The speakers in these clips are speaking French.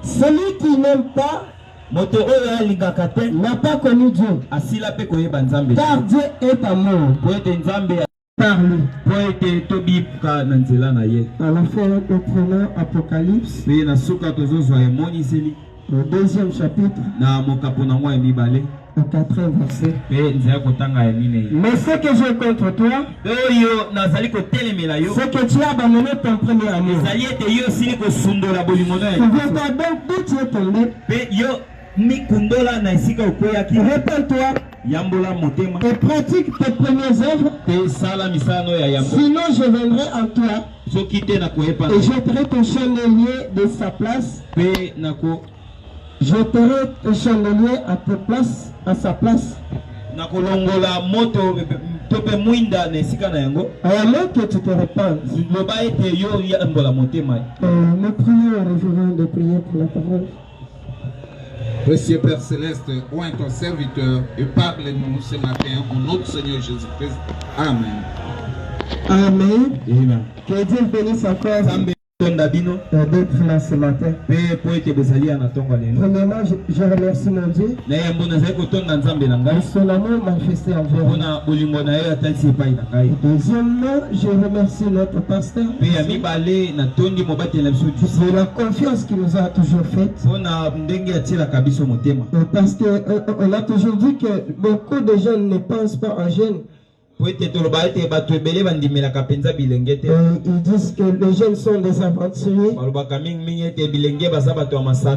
Celui qui n'aime pas n'a pas connu Dieu. Car Dieu est amour. Par lui. À la fin de prenons Apocalypse, le 2e chapitre, au 4e verset. Mais ce que j'ai contre toi, c'est que tu as abandonné ton premier amour. Souviens-toi donc d'où tu es tombé. Répands-toi et pratique tes premières œuvres. Sinon je viendrai en toi et jetterai ton chandelier de sa place. Jetterai ton chandelier à ta place, à sa place. À moins que tu te répandes. Nous prions au révérend de prier pour la parole. Précieux Père Céleste, oint ton serviteur et parle-nous ce matin au nom du Seigneur Jésus-Christ. Amen. Amen. Amen. Que Dieu bénisse encore d'être là ce matin. Premièrement, je remercie mon Dieu de son amour manifesté envers nous. Deuxièmement, je remercie notre pasteur de la confiance qu'il nous a toujours faite. Parce qu'on a toujours dit que beaucoup de jeunes ne pensent pas en jeunes. Ils disent que les jeunes sont des aventuriers.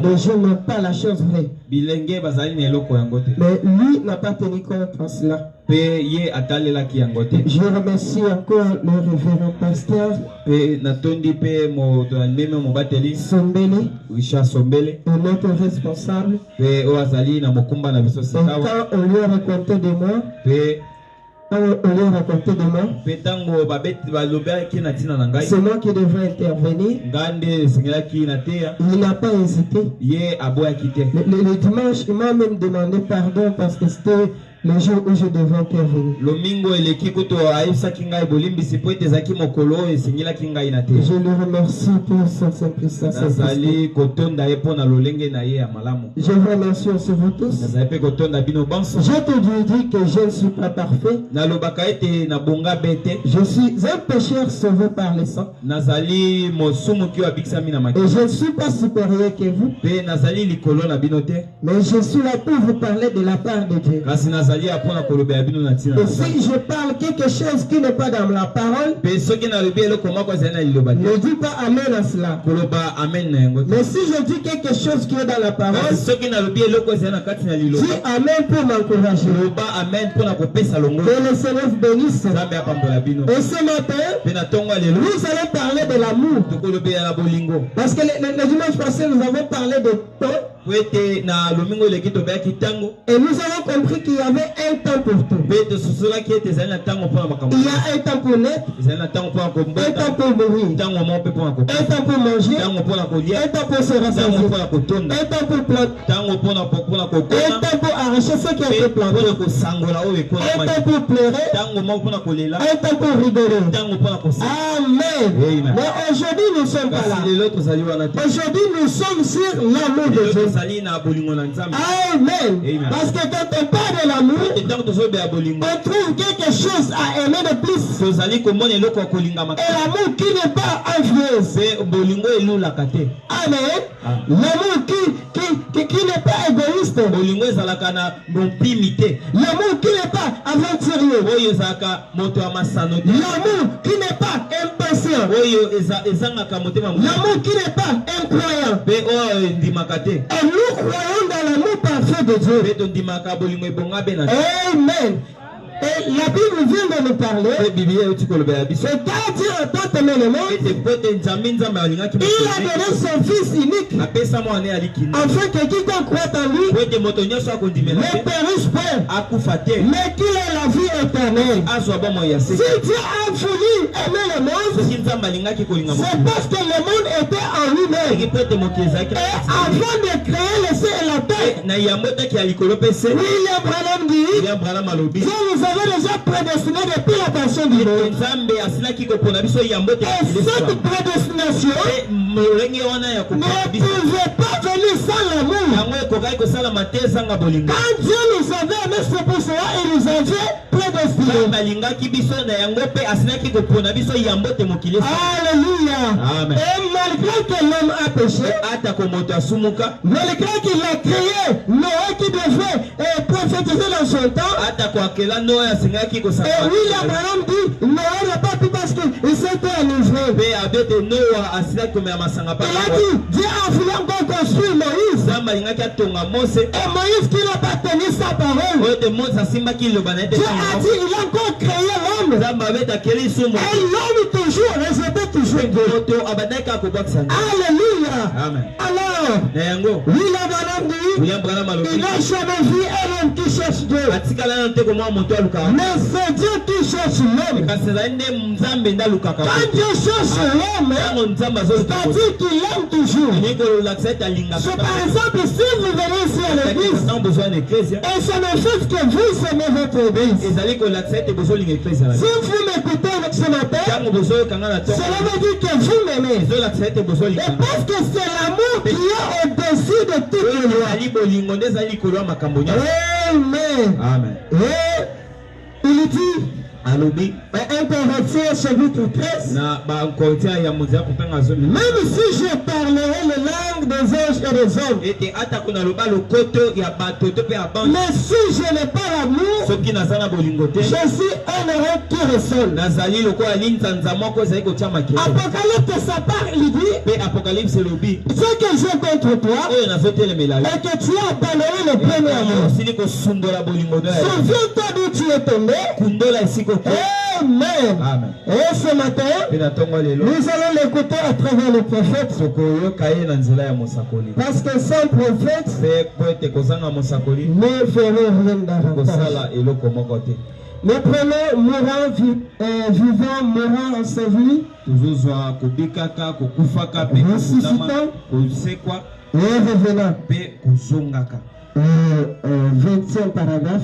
Les jeunes n'ont pas la chose vraie. Mais lui n'a pas tenu compte en cela. Je remercie encore le révérend pasteur Sombele et notre responsable. Et quand on lui a raconté de moi, c'est moi qui devrais intervenir. Il n'a pas hésité. Le dimanche, il m'a même demandé pardon parce que c'était le jour où je devais intervenir. Je le remercie pour son simplicité. Je vous remercie aussi vous tous. Je te dis que je ne suis pas parfait. Je suis un pécheur sauvé par le sang. Et je ne suis pas supérieur que vous. Mais je suis là pour vous parler de la part de Dieu. Et si je parle quelque chose qui n'est pas dans la parole, ne dis pas amen à cela. Mais si je dis quelque chose qui est dans la parole, dis amen pour m'encourager. Que le Seigneur bénisse. Et ce matin, nous allons parler de l'amour. Parce que le dimanche passé, nous avons parlé de temps. Et nous avons compris qu'il y avait un temps pour tout. Il y a un temps pour naître, un temps pour mourir, un temps pour manger, un temps pour se rassasier, un temps pour planter, un temps pour arracher ce qui a été planté, un temps pour pleurer, un temps pour rigoler. Amen. Mais aujourd'hui nous ne sommes pas là. Aujourd'hui nous sommes sur l'amour de Dieu. Amen. Parce que quand on parle de l'amour, on trouve quelque chose à aimer de plus. Et l'amour qui n'est pas influence. Amen. L'amour qui n'est pas égoïste. L'amour qui n'est pas aventurier. L'amour qui n'est pas impatient. L'amour qui n'est pas incroyant. Et nous croyons dans l'amour parfait de Dieu. Amen. Et la Bible vient de nous parler. C'est car Dieu a tant aimé le monde, il a donné son Fils unique, afin que quiconque croit en lui ne périsse point, mais qu'il ait la vie éternelle. Si Dieu a voulu aimer le monde, c'est parce que le monde était en lui-même. Et avant de créer le ciel et la terre, William Branham dit, Dieu nous a avait déjà prédestiné depuis la passion du monde. Et cette prédestination ne pouvait pas venir sans l'amour. Quand Dieu nous avait aimé, c'est pour cela il nous avait prédestinés. Alléluia. Amen. Et malgré que l'homme a péché, malgré qu'il a créé Noé qui devait prophétiser dans son temps, et oui, Abraham dit Noé n'a pas pu parce qu'il s'était enivré. Il a dit Dieu a voulu encore construire Moïse. Et Moïse qui n'a pas tenu sa parole, Dieu a dit il a encore créé l'homme. Et l'homme toujours rejetait toujours Dieu. Alléluia. Amen. Alors, oui, Abraham dit il n'a jamais vu un homme qui cherche Dieu. Mais c'est Dieu qui cherche l'homme. Quand Dieu cherche l'homme, c'est-à-dire qu'il aime toujours. C'est par exemple, si vous venez ici à l'église, et ça ne fait que vous aimez votre église. Si vous m'écoutez ce matin, cela veut dire que vous m'aimez. Et parce que c'est l'amour qui est au-dessus de toutes les lois. Amen. Amen. Et il dit, 1 Corinthiens chapitre 13. Même si je parlerai la langue des anges et des hommes, mais si je n'ai pas l'amour, je suis un héros qui ressonne. Apocalypse, ça parle, il dit, ce que j'ai contre toi, et que tu as abandonné le premier amour. Souviens-toi d'où tu es tombé. Amen. Amen. Et ce matin, nous allons l'écouter à travers le prophète. Parce que sans prophète, nous ferons rien davantage. Nous prenons mourant, vivant, mourant, enseveli, ressuscitant et revenant. 20e paragraphe.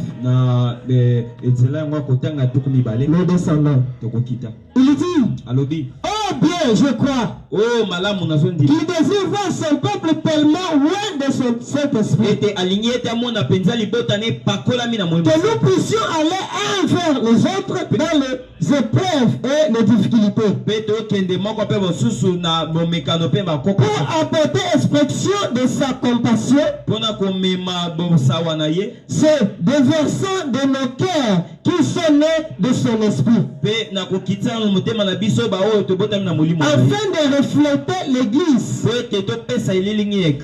Nous descendons. Il dit, oh bien, je crois, qu'il désire voir son peuple tellement loin de son Saint-Esprit que nous puissions aller un vers les autres dans les épreuves et les difficultés, pour apporter expression de sa compassion, c'est déversant de nos cœurs qui sont nés de son esprit, afin de refléter l'église,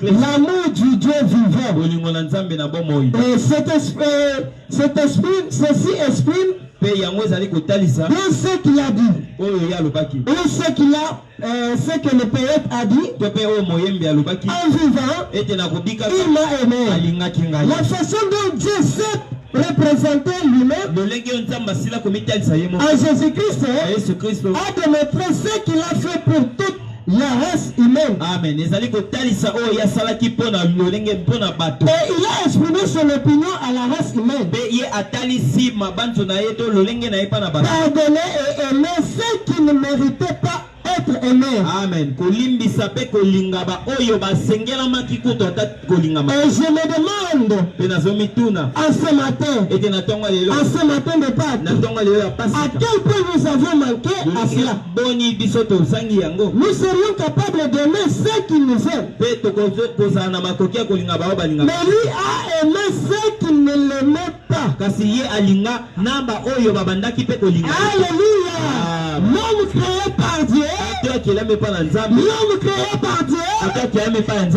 l'amour du Dieu vivant. Et cet esprit, ceci exprime dans ce qu'il a dit, ou ce que le poète a dit. En vivant, il m'a aimé. La façon dont Dieu s'est représenté lui-même en Jésus-Christ a démontré ce qu'il a fait pour toute la race humaine. Amen. Et il a exprimé son opinion à la race humaine. Pardonner et aimer ceux qui ne méritaient pas être aimé. Amen. Et je me demande en ce matin de Pâques, à quel point nous avons manqué à cela. Nous serions capables d'aimer ceux qui nous aiment, mais lui a aimé ceux qui ne l'aimaient pas. Alléluia. L'homme créé par Dieu, l'homme créé par Dieu, Dieu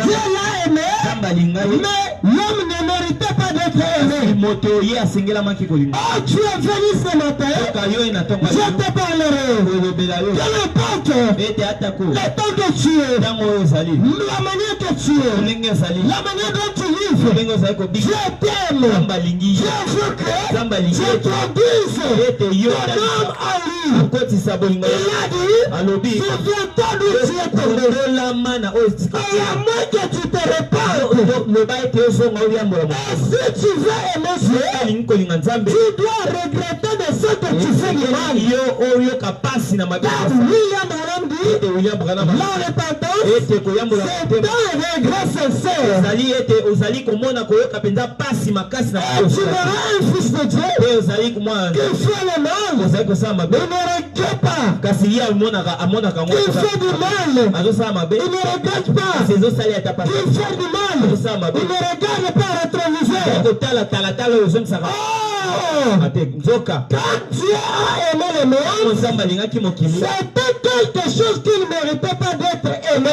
l'a aimé, mais l'homme ne méritait pas d'être aimé. Oh, tu es venu ce matin, je te parlerai. Quel importe le temps que tu es, la manière que tu es, la manière dont tu vives, je t'aime, je veux que je t'introduise ton homme à lui. souviens-toi d'où tu es tombé. Et à moins que tu te répandes. Et si tu veux aimer Dieu, tu dois regretter de ce que tu fais du mal. Car William Branham dit, la repentance, c'est un regret sincère. Et tu verras un fils de Dieu qui fait le mal, mais ne regrette pas. Il fait du mal, il ne regrette pas. Il fait du mal, il ne regarde pas rétroviseur. Quand Dieu a aimé le monde, c'était quelque chose qu'il ne méritait pas d'être aimé.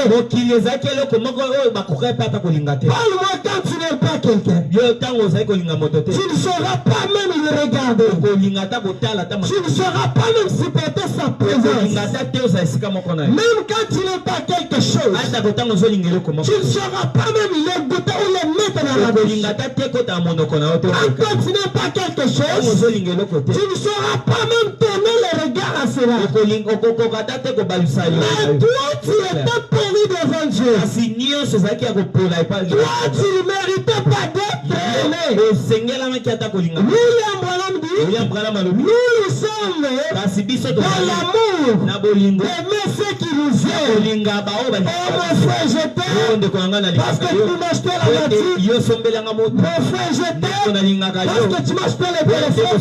Parle-moi quand tu n'aimes pas quelqu'un. Tu ne sauras pas même le regarder. Tu ne sauras pas même supporter sa présence. Même quand tu n'aimes pas quelque chose, tu ne sauras pas même le goûter ou le mettre dans la bouche. Quand tu n'aimes pas quelque chose, tu ne sauras pas même tourner le regard à cela. Mais toi, tu étais perdu devant Dieu. Toi, tu ne méritais pas d'être aimé. William Branham dit, nous sommes dans l'amour d'aimer ceux qui nous aiment. Oh mon frère, je t'aime parce que tu m'achetais la voiture. Mon frère, je t'aime parce que tu m'achetais le téléphone.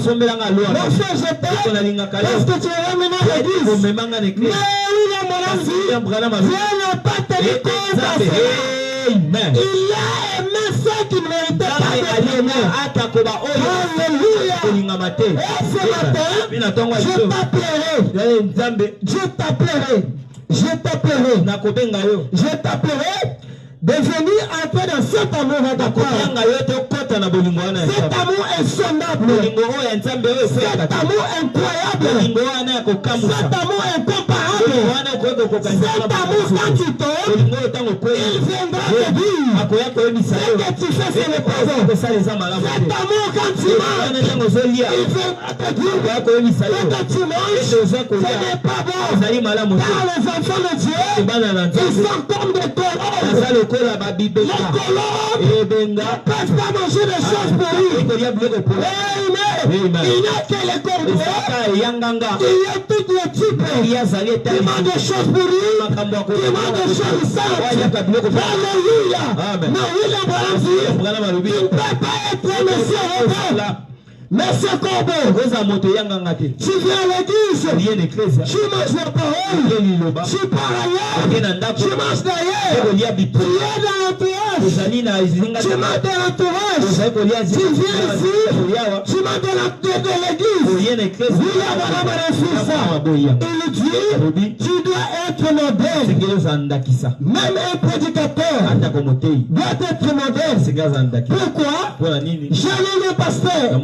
Mon frère, je t'aime parce que tu m'as ramené à l'église. Mais William Branham dit, Dieu n'a pas tenu compte à cela. Il a aimé ceux qui ne méritaient pas d'être aimés. Alléluia. Et ce matin, je t'appellerai de venir entrer dans cet amour avec toi. Cet amour insondable. Cet amour incroyable. Cet amour incomparable. Cet amour, quand tu tombes, il viendra te dire ce que tu fais, c'est le présent. Cet amour, quand tu manges, il viendra te dire ce que tu manges, ce n'est pas bon. Car les enfants de Dieu, ils sont comme des colons. Les colons ne peuvent pas manger des choses pourries. Il n'y a que les corbeaux. Il y a tous les types. Il mange des choses pourries. Il mange des choses saintes. Alléluia. Mais William Branham dit, il ne peut pas être monsieur Robert. Monsieur Corbeau, tu viens à l'église, tu manges la parole, tu pars ailleurs, tu manges d'ailleurs, tu es dans l'entourage, tu manges de l'entourage, tu viens ici, tu manges de l'église. William Branham refuse ça. Il dit, tu dois être modèle. Même un prédicateur doit être modèle. Pourquoi? J'ai le pasteur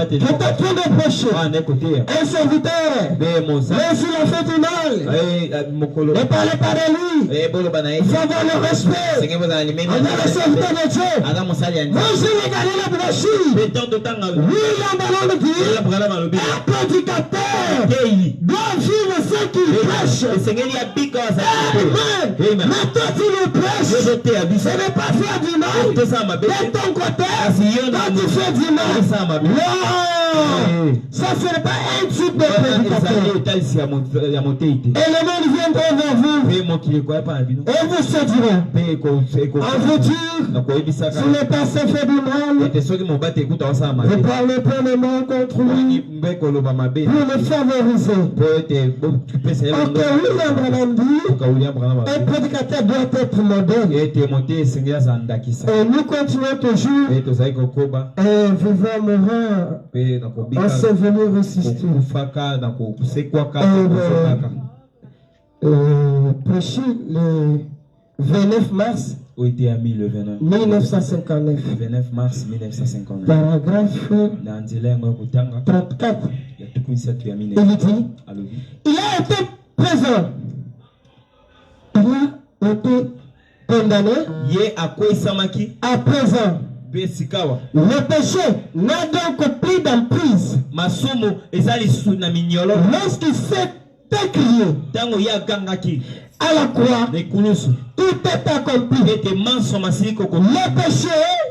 qui est en train de prêcher. Un serviteur, mais s'il a fait du mal, ne parlez pas de lui. Faut avoir le respect. On est le serviteur de Dieu. Moi, j'ai regardé la brochure. William Branham dit, un prédicateur doit vivre ce qu'il prêche. Amen. Mais toi, tu le prêches. Ce n'est pas faire du mal. De ton côté, quand tu fais du mal, ça ce n'est pas un type de prédicateur. Et le monde viendra vers vous et vous se dira, en vous dire, si le passé fait du mal, vous parlez pas le mal contre lui pour le favoriser. Ok, William Branham dit, un prédicateur doit être modèle. Et nous continuons toujours vivant mourant enseveli ressuscité. Prêché le 29 mars 1959. 29 mars 1959. Paragraphe 34. Il dit, il a été présent. Il a été condamné. À présent. Le péché n'a donc plus d'emprise masumu ezali suna minyolo lorsqu'il s'est écrié tango ya gangaki à la croix, tout est accompli. Les péchés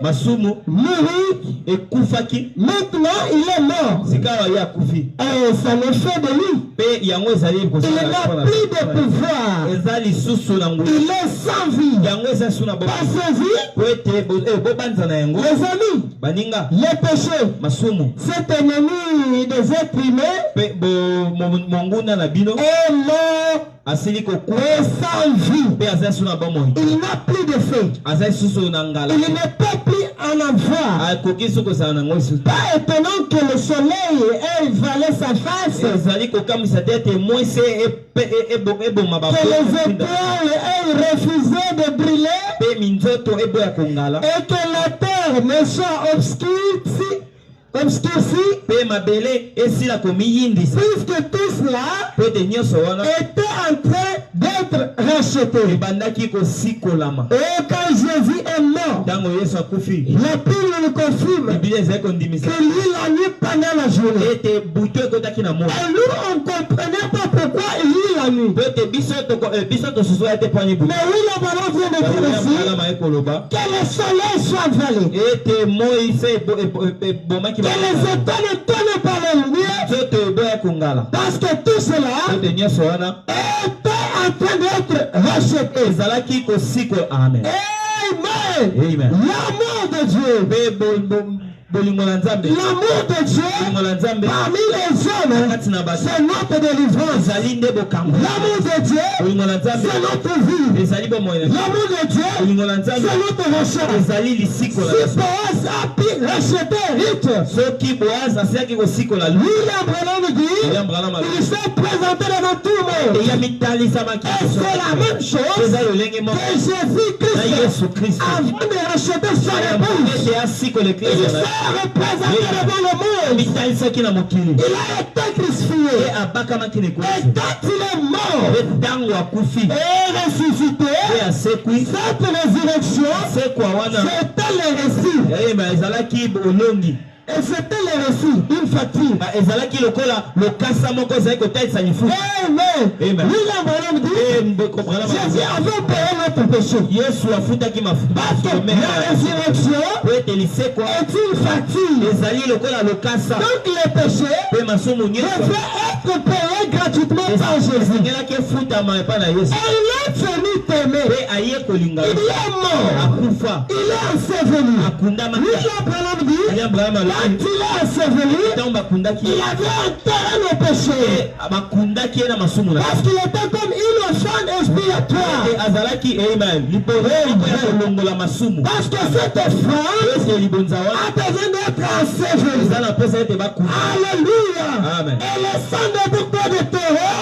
masumu mourut et kufaki. Maintenant il est mort. Et ça ne fait de lui. Il n'a plus de pouvoir. Il est sans vie. Pas sans vie. Les amis, les péchés, cet ennemi des êtres humains est mort. Et sans vie. Il n'a plus de feu. Il ne peut plus en avoir. Pas étonnant que le soleil ait voilé sa face. Que les étoiles aient refusé de briller. Et que la terre ne soit obscurcie. Puisque tout cela était en train d'être racheté. Et quand Jésus est mort, la Bible nous confirme que lui la nuit pendant la journée. Et nous on ne comprenait pas pourquoi il lit la nuit. Mais oui, la parole vient de dire ici que le soleil soit voilé. Que les étoiles tournent par la lumière. Parce que tout cela était en train d'être racheté. Amen. Amen. L'amour de Dieu. L'amour de Dieu parmi les hommes, c'est notre délivrance. L'amour de Dieu, c'est notre vie. L'amour de Dieu, c'est notre rachat. Si Boaz a pu racheter Ruth, William Branham dit, il s'est présenté devant tout le monde. Et c'est la même chose que Jésus-Christ, avant de racheter son épouse, représenté devant le monde. Il a été crucifié. Et quand il est mort et ressuscité, cette résurrection, c'était le récit. Et c'était le récit d'une facture. Amen. William Branham dit, Jésus avait payé notre péché. Parce que la résurrection est une facture. Donc les péchés devaient être payés gratuitement par Jésus. Et il est venu t'aimer. Il est mort. Il est enseveli. William Branham dit, quand il est enseveli, il avait enterré nos péchés. Parce qu'il était comme une offrande expiatoire. Parce que cette offrande a besoin d'être ensevelie. Alléluia. Et le sang de bouclier de terreur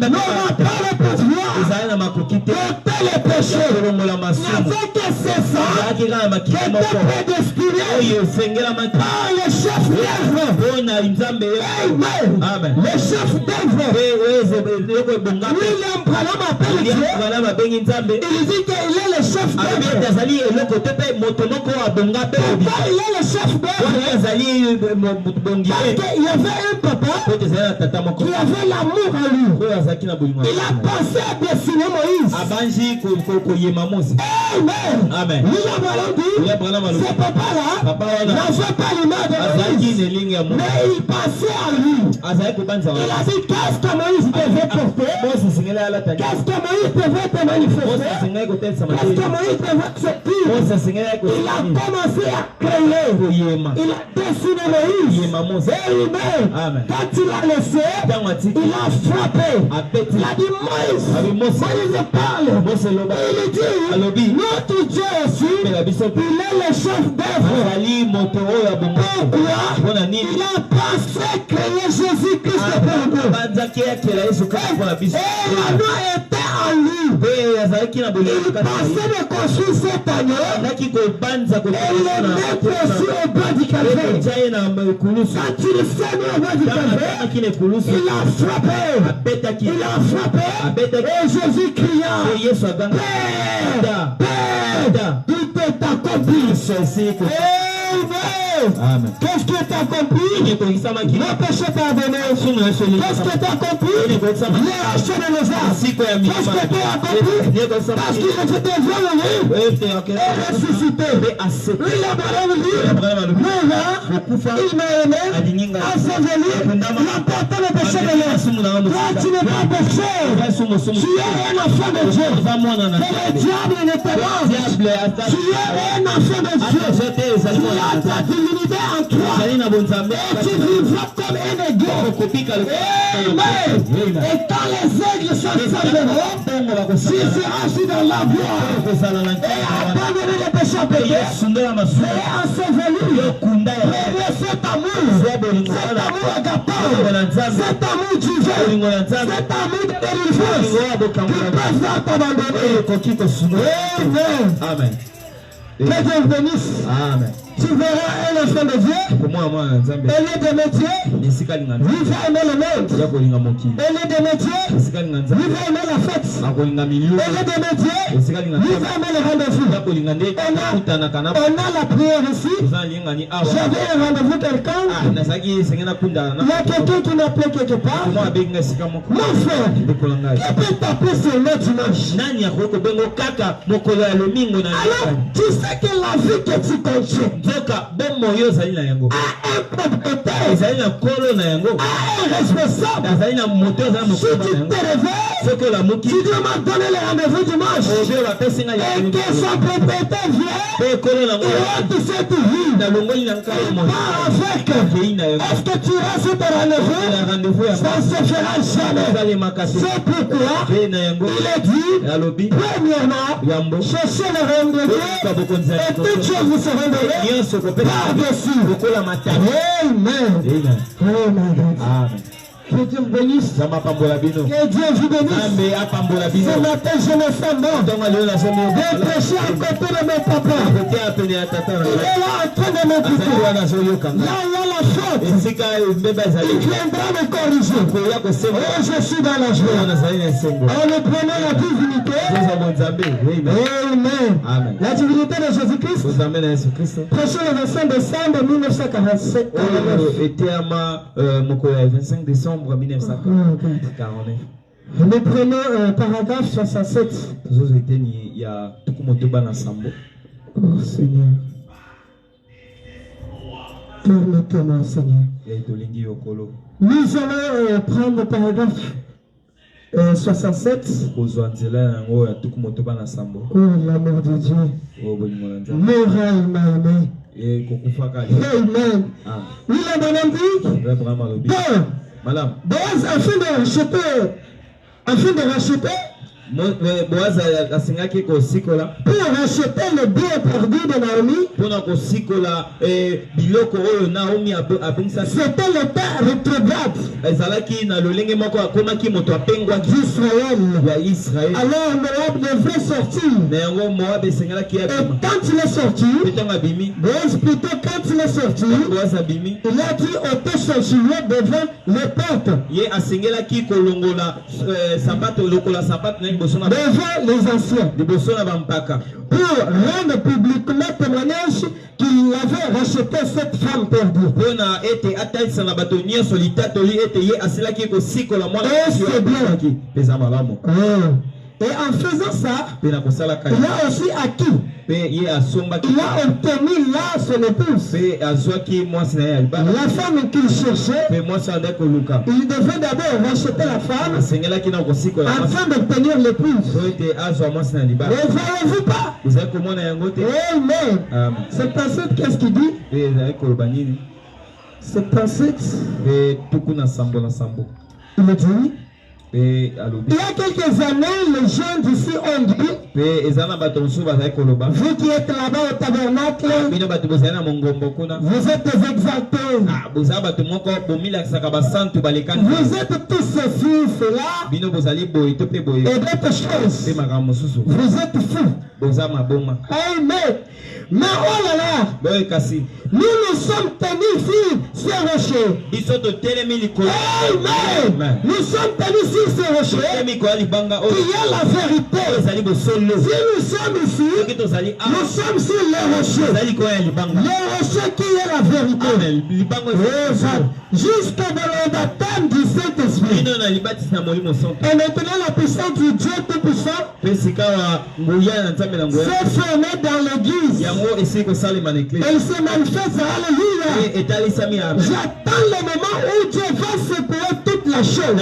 n'aura pas le pouvoir d'ôter les péchés. N'avait que ce sang qui était prédestiné par le chef d'œuvre. Amen. Le chef d'œuvre. William Branham appelle Dieu. Il dit qu'il est le chef d'œuvre. Pourquoi il est le chef d'œuvre? Parce qu'il y avait un papa qui avait l'amour en lui. Il a pensé à dessiner Moïse. Amen. William Branham dit, ce papa-là n'avait pas l'image de Moïse, mais il pensait à lui. Il a dit, qu'est-ce que Moïse devait porter? Qu'est-ce que Moïse devait te manifester? Qu'est-ce que Moïse devait se dire? Il a commencé à créer. Il a dessiné Moïse. Amen. Quand il a laissé, il a frappé. Il a dit, Moïse parle. Il dit, notre Dieu aussi, il est le chef d'œuvre. Pourquoi? Il a pensé créer Jésus-Christ pour nous. Et la loi était en lui. Il pensait de construire cet agneau et le mettre aussi au bas du calvaire. Quand il s'est mis au bas du calvaire, il a frappé. Il a frappé. Et Jésus cria, Père, Père, tout est accompli. Amen. Qu'est-ce que tu as compris? Le péché pardonné. Qu'est-ce que tu as compris? Les rachats de nos âmes. Qu'est-ce que tu as compris? Parce qu'il a fait un vrai et ressuscité. Il a il m'a aimé, enseveli, l'emportant le péché de l'homme. Toi, tu n'es pas péché. Tu es un enfant de Dieu. Et le diable ne te lance. Tu es un enfant de Dieu. Tu as ta divinité en toi. Et tu vivras comme un aigle. Amen. Et quand les aigles s'assembleront, tu seras assis dans la voie. Et abandonner le péché à péché. Et enseveli. Cet amour agapant, cet amour divin, cet amour de délivrance, qui peut t'abandonner. Amen. Que Dieu bénisse. Amen. Tu verras un enfant de Dieu. Elle est des métiers. Il va aimer le monde. Elle est des métiers. Il va aimer la fête. Elle est des métiers. Il va aimer les rendez-vous. On a la prière ici. J'avais un rendez-vous quelqu'un. Il y a quelqu'un qui m'appelait quelque part. Mon frère, qui peut t'appeler sur le dimanche? Alors, tu sais que la vie que tu contiens a un propriétaire, a un responsable. Si tu te réveilles, tu dois me donner le rendez-vous dimanche. Et que son propriétaire vient, et tu sais tu vis. Pas avec. Est-ce que tu restes au rendez-vous? Ça ne se fera jamais. C'est pourquoi il est dit, premièrement, cherchez le rendez-vous et toutes choses vous seront données par-dessus. Amen. Amen. Que Dieu vous bénisse. Que Dieu vous bénisse. Ce matin, je me sens bon de prêcher à côté de mon papa. Il est là en train de m'écouter. Là, il y a la faute. Il viendra me corriger. Et je suis dans la joie. En le prenant la divinité. Amen. La divinité de Jésus-Christ. Prêcher le 25 décembre 1947. 25 décembre 1949. Nous prenons paragraphe 67. Oh Seigneur. Permettez-moi, Seigneur. Nous allons prendre le paragraphe 67. Oh, l'amour de Dieu. Moral m'a aimé. Amen. Oui, la madame dit. Boaz, afin de racheter, pour racheter le bien perdu de Naomi, c'était le temps rétrograde d'Israël. Alors Moab devrait sortir. Et quand il est sorti, Boaz plutôt quand il est sorti, il a dit ôtez son gilet devant les portes. Devant les anciens, pour rendre publiquement témoignage qu'il avait racheté cette femme perdue. Et en faisant ça, il a aussi acquis. Il a obtenu là son épouse. La femme qu'il cherchait, il devait d'abord racheter la femme afin d'obtenir l'épouse. Ne voyez-vous pas? Amen. Cette passage, qu'est-ce qu'il dit? Cette passage, il dit. Il y a quelques années, les gens d'ici ont dit, vous qui êtes là-bas au tabernacle, vous êtes exaltés. Vous êtes tous ceci, cela, et d'autres choses. Vous êtes fous. Amen. Mais oh là là, nous sommes tenus ici sur rocher. Amen. Nous sommes tenus ici sur rocher. Il y a la vérité. Si nous sommes ici, nous sommes sur les rochers. Les rochers qui est la vérité. Jusqu'à dans le baptême du Saint-Esprit. Et maintenant la puissance du Dieu Tout-Puissant s'est formée dans l'église. Elle se manifeste. Alléluia. J'attends le moment où Dieu va secouer toute la chose.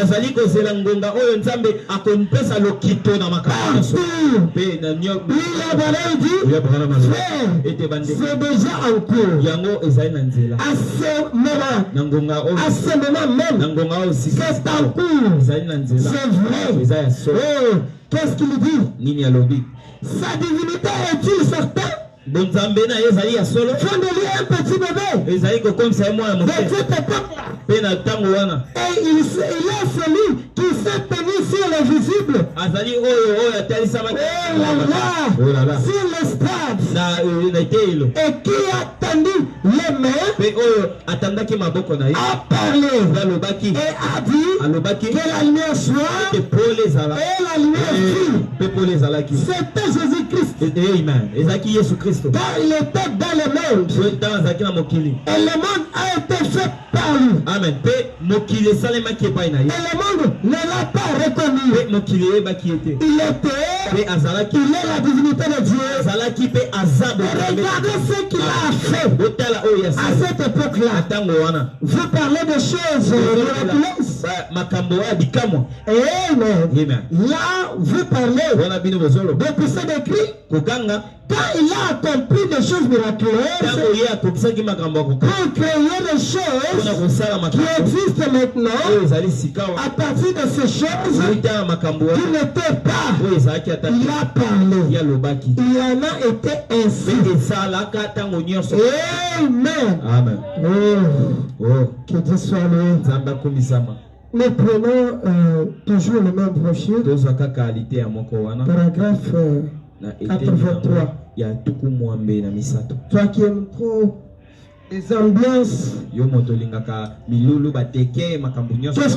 C'est déjà en cours. À ce moment même, c'est en cours. C'est vrai. Qu'est-ce qu'il dit? Sa divinité est-il certaine? Fondez-lui un petit bébé de cette époque-là. Et il est celui qui s'est tenu sur le visible. Oh là là. Sur le stade. Et qui a tendu les mains a parlé et a dit que la lumière soit et la lumière fut. C'était Jésus-Christ. Car il était dans le monde. Et le monde a été fait par lui. Amen. Et le monde ne l'a pas reconnu. Il est la divinité de Dieu. Regardez ce qu'il a fait à cette époque-là. Vous parlez de choses miraculeuses. Amen. Là, vous parlez de puissance de Christ. Quand il a accompli des choses miraculeuses pour créer des choses qui existent maintenant, à partir de ces choses qui n'étaient pas, il a parlé. Il en a été ainsi. Amen. Que Dieu soit loué. Nous prenons toujours le même brochure. Paragraphe 83. Toi qui aimes trop les ambiances, qu'est-ce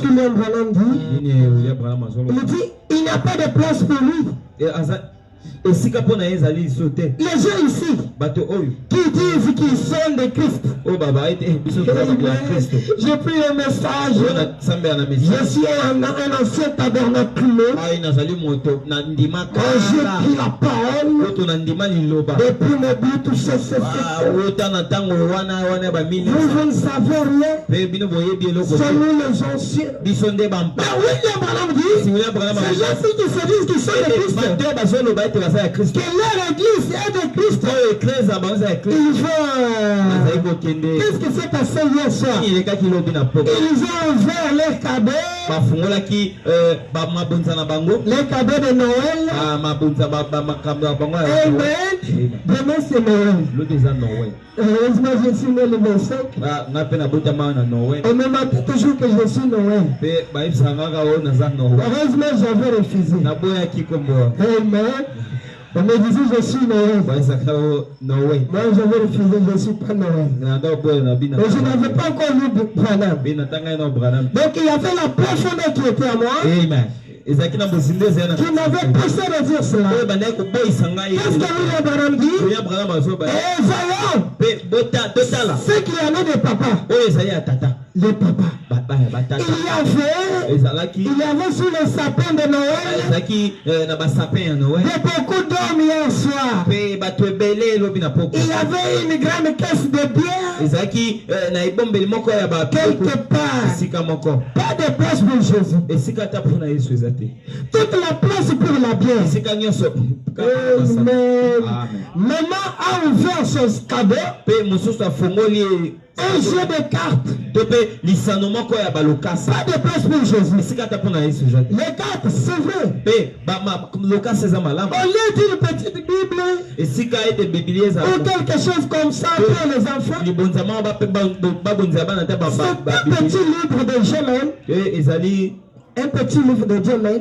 que William Branham dit? Il dit il n'y a pas de place pour lui. Les gens ici qui disent qu'ils sont de Christ. J'ai pris un message. Je suis un ancien tabernaculé. J'ai pris la parole. Depuis le but, tout ça, vous ne savez rien. C'est nous les anciens. Mais William Branham dit ces gens-ci qui se disent qu'ils sont de Christ. Que leur église est de Christ. Qu'est-ce qui s'est passé hier soir? Ils ont ouvert les cadeaux. Les cadeaux de Noël. Amen. Demain c'est Noël. Heureusement je suis né le 25. On me dit toujours que je suis Noël. Heureusement j'avais refusé. Amen. On me disait je suis Noël. Moi j'avais refusé, je ne suis pas Noël. Mais je n'avais pas encore lu Branham. Donc il y avait la profondeur qui était à moi. Amen. Qui m'avait poussé de dire cela. Qu'est-ce que William Branham dit? Et voyons ce qu'il y avait de papa. Les papas. Il y avait sur le sapin de Noël beaucoup d'hommes hier soir. Il y avait une grande caisse de bière quelque part. Pas de place pour Jésus. Toute la place pour la bière. Maman a ouvert son cadeau. Un jeu de cartes. Pas de place pour Jésus. Les cartes, c'est vrai. Au lieu d'une petite Bible ou quelque chose comme ça pour les enfants, c'est un petit livre de Germain. Un petit livre de Germain.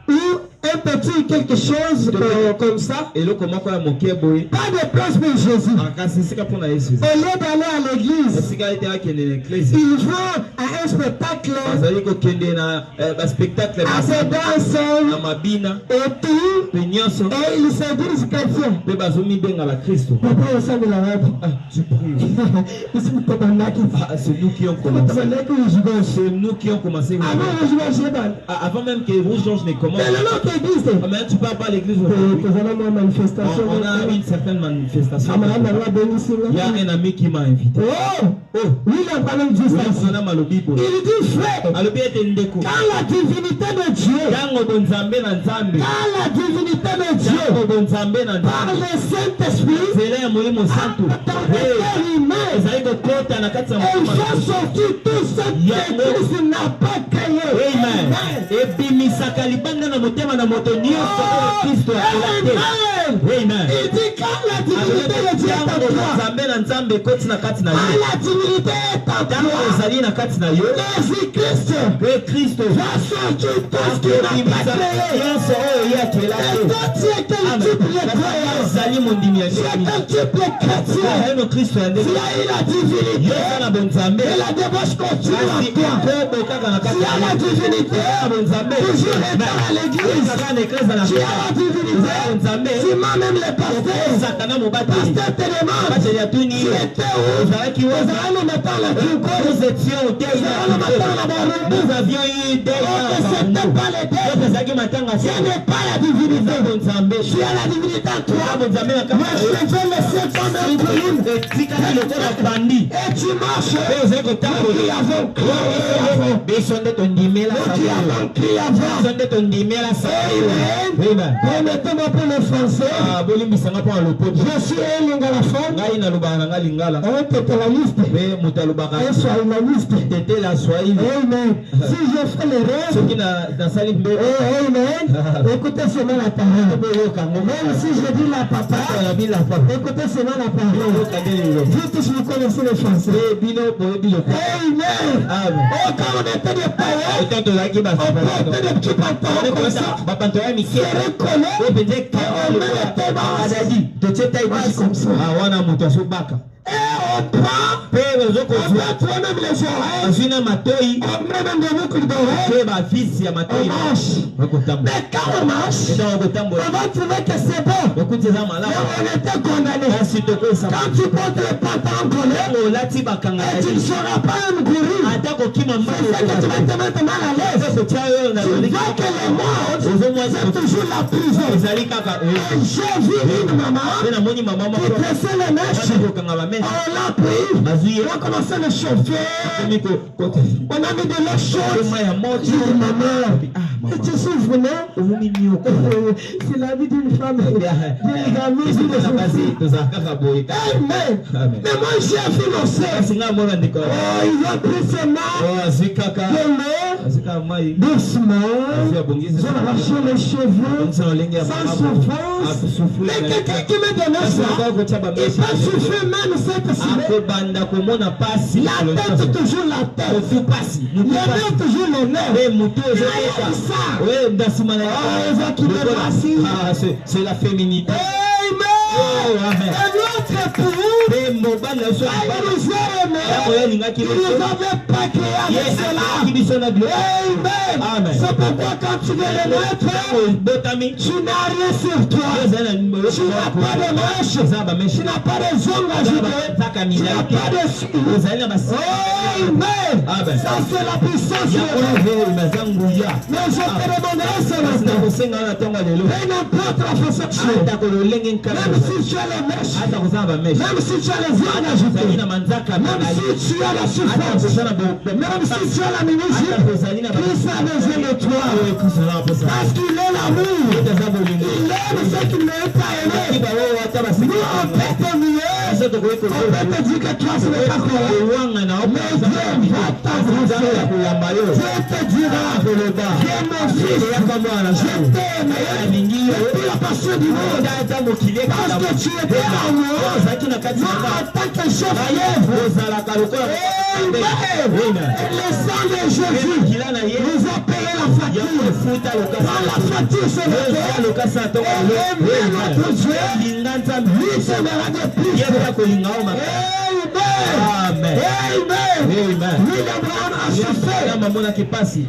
Ou un un petit quelque chose comme ça. Et le comment quoi mon cœur boy. Pas de place pour Jésus. Au lieu d'aller à l'église, ils vont à un spectacle. À se danser. Et tout. Et ils se disent chrétiens. Papa, on s'en est là. Tu pries. C'est nous qui ont commencé. C'est nous qui ont commencé. Avant même que Rouge Georges ne commence. Mais tu parles pas à l'église. On a une certaine manifestation. Il y a un ami qui m'a invité. Il dit frère, quand la divinité de Dieu, par le Saint-Esprit, elle fait sortir tout ce que Christ n'a pas créé. Amen. Il dit quand la divinité de Dieu est en toi, la divinité est en toi, Jésus-Christ va sortir tout ce qu'il n'a pas créé. Et toi tu es quel type de croyant? Tu es quel type de chrétien? Tu as eu la divinité et la débauche continue en toi. Tu as la divinité, toujours étant à l'église. Tu as la divinité, tu m'as même les pasteurs. Pasteur te demande, tu étais où? Nous mettons la nous étions au terre. Nous avions eu des c'était pas les terres. Ce n'est pas la divinité. Tu as la divinité en toi. Moi je vais laisser ton âme. Et tu marches. Qui avons crié avant. Remettez-moi pour le français. Je suis un lingalafon. Un tétalaniste. Un swahiliste. Amen. Si je fais l'erreur, amen. Écoutez seulement la parole. Même si je dis la papa, écoutez seulement la parole. Vous tous vous connaissez le français. Amen. Quand on était des païens, on portait des petits pantalons comme ça. C'est reconnu. On met les têtes comme ça. Et on prend, on met toi-même les oreilles, on met même des boucles d'oreilles, on marche. Mais quand on marche, on va trouver que c'est bon. Mais on était condamné. Quand tu portes les pantalons collés, et tu ne seras pas un gourou, c'est que tu vas te mettre mal à l'aise. Tu vois que les morts, c'est toujours la prison. Et j'ai vu une maman qui pressait les mèches. On l'a pris, on a commencé à le chauffer. On a mis de l'eau chaude. J'ai dit maman, tu te souviens? C'est la vie d'une femme. Amen. Mais moi j'ai financé. Ils ont pris ses mains, doucement, ils ont arraché les cheveux, sans souffrance. Mais quelqu'un qui me donne ça, il peut souffrir même cette semaine. La tête, toujours la tête. Les nerfs, toujours les nerfs. C'est la féminité. Amen. Et l'autre pour vous, il nous a aimés. Il nous avait pas créé avec cela. Amen. C'est pourquoi quand tu veux le mettre, tu n'as rien sur toi. Tu n'as pas de mèche. Tu n'as pas de zone agitée. Tu n'as pas de sou. Amen. Ça c'est la puissance de Dieu. Mais je te demanderai ce matin. Et n'importe la façon que tu es. Même si tu as les mèches, même si tu as les viandes ajoutées, même si tu as la souffrance, même si tu as la ministre, Christ a besoin de toi. Parce qu'il est l'amour. Il aime ceux qui ne l'ont pas aimé. Nous, on peut te nier. On peut te dire que toi, ce n'est pas correct. Mais Dieu va t'avancer. Dieu te dira, viens mon fils, je t'aime. Et puis la passion du monde. Parce que tu étais en moi, en tant que chef d'œuvre. Le sang de Jésus nous a payé la facture. Prends la facture sur le cœur. Aimez notre Dieu. Lui s'aimera de plus. Amen. Amen. Lui d'Abraham a souffert.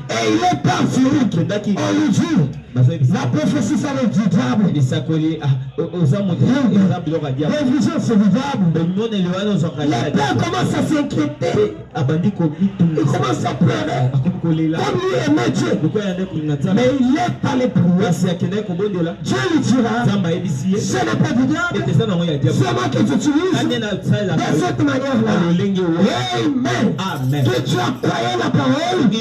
Et il est parti. On lui dit. La prophétie, ça veut dire diable. Les visions, c'est du diable. Les pères commencent à s'inquiéter. Ils commencent à pleurer. Comme lui aimait Dieu. Mais il est allé plus loin. Dieu lui dira, ce n'est pas du diable. C'est moi qui t'utilise. De cette manière-là. Amen. Que tu as croyé la parole. Tu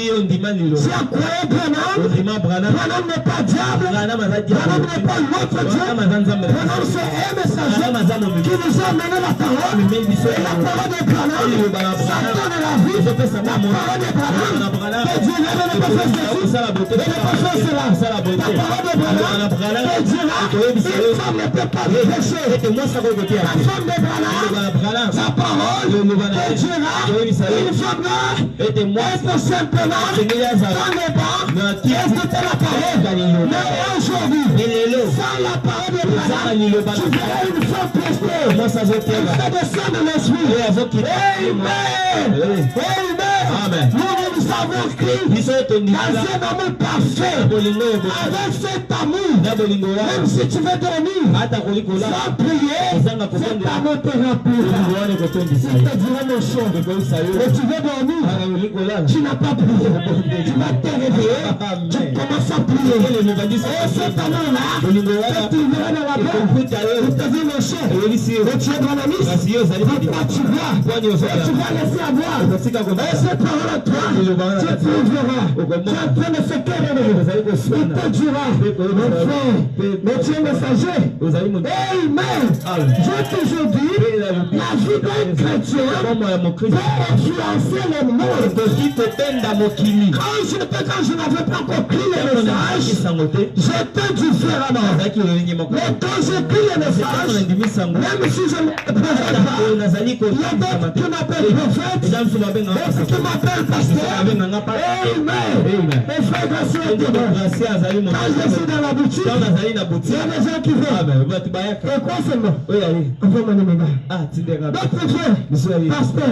as croyé Branham. Branham n'est pas diable. Branham n'est pas l'autre Dieu. Branham c'est un messager qui nous a amené la parole. Et la parole de Branham, ça donne la vie. La parole de Branham, que Dieu ne pas faire ceci, ne pas faire cela. La parole de Branham, que dira, une femme ne peut pas pécher. La femme de Branham, sa parole, que dira, une femme là, elle peut simplement prendre les bancs. Est-ce que c'est la parole? Mais aujourd'hui, sans la parole de Branham, tu verras une femme prospère. Elle fait descendre l'esprit. Amen. Amen. Nous savons que dans un amour parfait, avec cet amour, même si tu veux dormir, sans prier, cet amour te remplira. Je te dirai mon choix. Et tu veux dormir, tu n'as pas prié. Tu vas te réveiller, tu commences à prier. Et cet amour-là, tu verras dans la porte. Je te dis mon cher, et tu es dans la liste. Pourquoi tu vas? Et tu vas laisser avoir. Et cette parole à toi, tu trouveras. Tu es en train de se quérir. Il te dira, mon frère, mais tu es messager. Amen. J'ai toujours dit, la vie d'un chrétien peut influencer le monde. Quand je n'avais pas compris le message, j'étais différemment. Mais quand j'ai pris le message, même si je ne me présente pas, il y a d'autres qui m'appellent prophète, d'autres qui m'appellent pasteur. Amen. Mes frères, grâce à Dieu. Quand je suis dans la boutique, il y a des gens qui viennent. Et quoi seulement? Avant mon éméga. D'autres viennent, pasteur.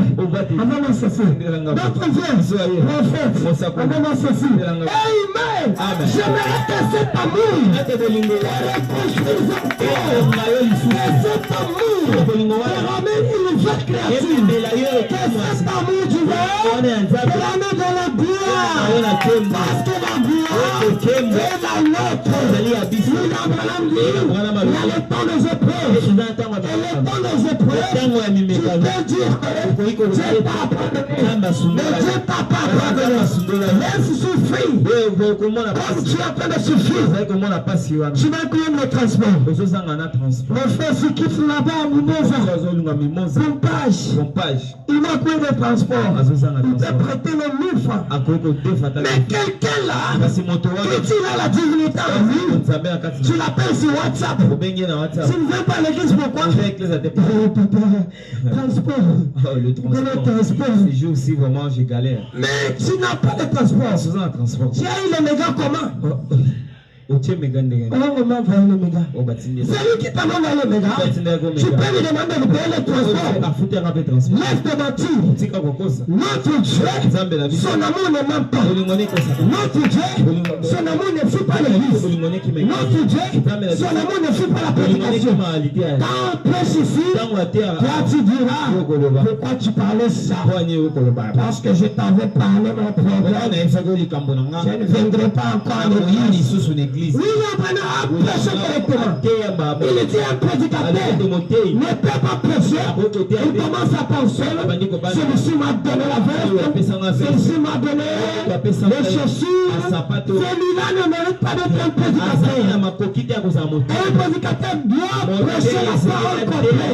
Avant mon ceci. D'autres viennent, prophète. Avant mon ceci. Amen. J'aimerais que cet amour reconstruise encore. Et cet amour ramène une nouvelle créature. Que cet amour du verre ramène dans la gloire. Parce que la gloire est la nôtre. Il y a le temps des épreuves. Et le temps des épreuves, tu peux dire que Dieu t'a pardonné. Mais Dieu t'a pas pardonné. Laisse souffrir. Comme tu es en train de souffrir, tu vas payer le transport. Mon frère, si quitte là-bas à Mimosa, Pompage, il m'a payé le transport. Il t'a prêté le 1000 francs. Mais quelqu'un là, qui tire à la divinité en lui, tu l'appelles sur WhatsApp. Tu ne viens pas à l'église, pourquoi? Transport. Le transport. Ces jours-ci, vraiment, j'ai galère. Mais tu n'as pas de transport. Tu as eu le méga comment? C'est lui qui t'a envoyé le méga. Tu peux lui demander de payer le transport. Laisse de mentir. Notre Dieu, son amour ne ment pas. Notre Dieu, son amour ne fuit pas l'église. Notre Dieu, son amour ne fuit pas la prédication. Quand on prêche ici, toi tu diras, pourquoi tu parlais ça? Parce que je t'avais parlé mon problème. Je ne viendrai pas encore à l'église. Oui, Branham prêche correctement. Il dit un prédicateur ne peut pas prêcher. Il commence à penser, celui-ci m'a donné la veste, celui-ci m'a donné les chaussures, celui-là ne mérite pas d'être un prédicateur. Un prédicateur doit prêcher la parole complète.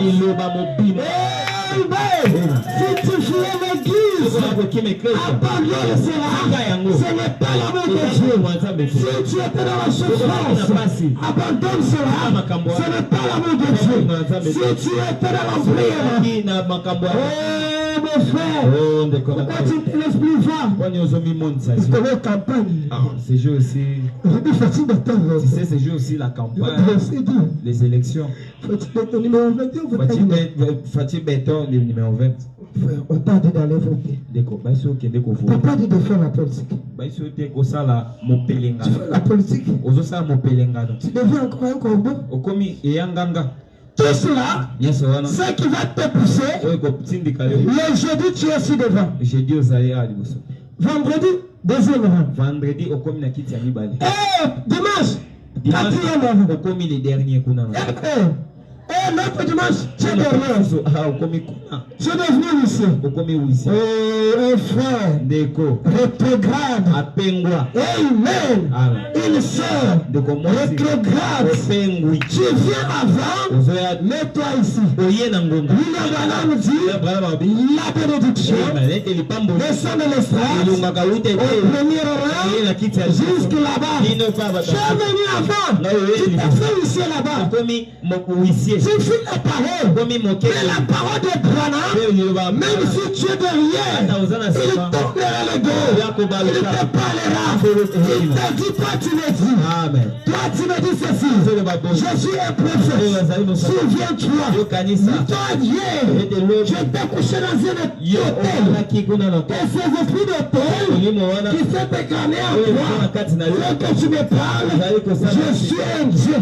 Si tu fais l'église, abandonne le sera. Ce n'est pas l'amour de Dieu. Si tu étais dans la souffrance, abandonne cela. Ce n'est pas l'amour de Dieu. Si tu étais dans la prière, oh mon frère, pourquoi tu te laisses plus voir? C'est une campagne. C'est jeu aussi. Aujourd'hui, faut-il m'attendre? Tu sais, c'est jeu aussi la campagne, les élections. Faut-il mettre ton numéro 20? Faut-il mettre ton numéro 20? On t'a dit d'aller voter. T'as pas dit de faire la politique. Tu fais la politique. Tu deviens encore un combo. Tout cela, ce qui va te pousser, le jeudi tu es aussi devant. Vendredi, deuxième rang. Et dimanche, quatrième rang. Et l'autre dimanche, tu es dernier. Tu es devenu lycée. Oh frère, rétrograde. Amen. Une sœur, rétrograde. Tu viens avant, mets-toi ici. William dit la bénédiction descend de l'estrade au premier rang jusque là-bas. Tu es venu avant, tu t'es fait ici là-bas. Tu finis la parole, mais la parole de Branham, même si tu es derrière, il tombera le dos, il te parlera, il te dit, toi tu me dis, Amen. Toi tu me dis ceci, je suis un prophète, souviens-toi, toi Dieu, je t'ai couché dans un hôtel, et ces esprits d'hôtel qui fait te gagner en toi, ce que tu me parles, je suis un Dieu.